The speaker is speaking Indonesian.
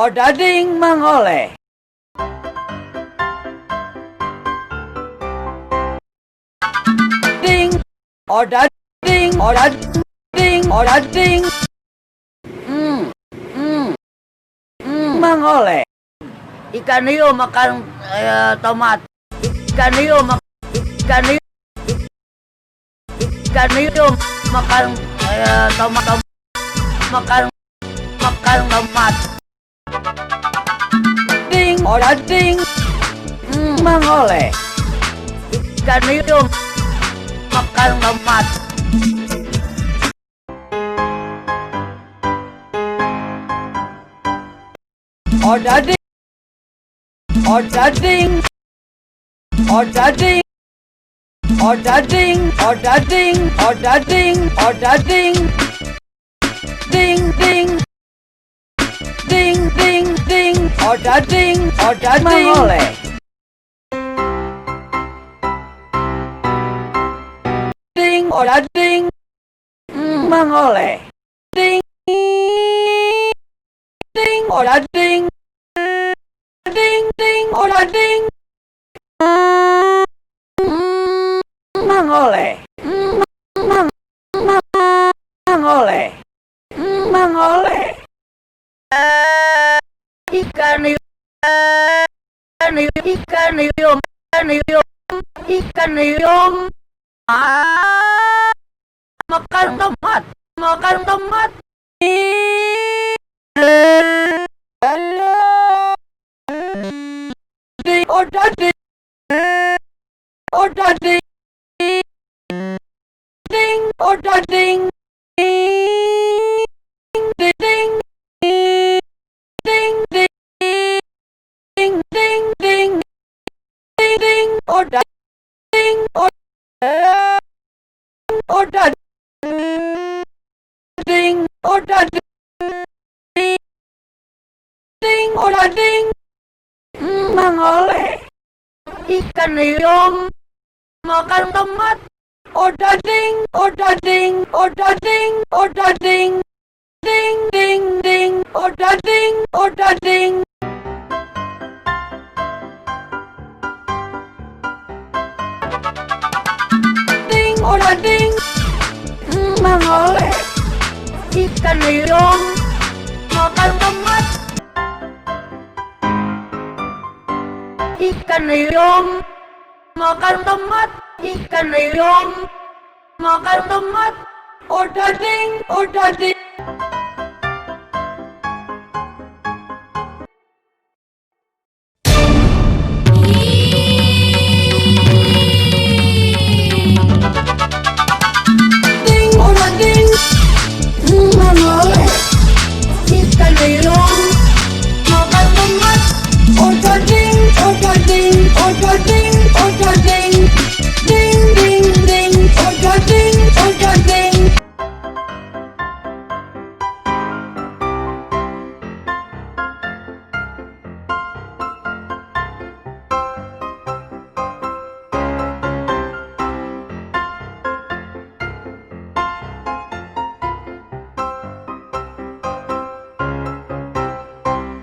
Odading mengoleh. Ding, odading, odading, odading. Mengoleh. Ikan hiu makan tomat. Ikan hiu ikan hiu makan tomat. Makan tomat. Ding, odading. Mengoleh. Ikan hiu makan tomat. Odading, odading, odading, odading, odading, odading, odading. Ding, ding, ding, ding, ding, odading, odading. Mengoleh. Ding, odading. Mengoleh. Ding, ding, odading. Ding, ding, odading. Mengoleh. Mengoleh. Mengoleh. Ikan hiu, ikan hiu, ikan hiu. Makan tomat, makan tomat. Ding, odading, odading. Ding, odading. Ding, ding, ding, ding, ding, ding, ding, ding, odading, odading, odading, ding, odading. Mengoleh. Ikan hiu makan tomat. Odading, odading, odading, odading. Ding, ding, ding, odading, odading. Ding, odading. Mengoleh. Ikan hiu makan tomat. Ikan hiu makan tomat. Ikan hiu makan tomat. Odading, odading.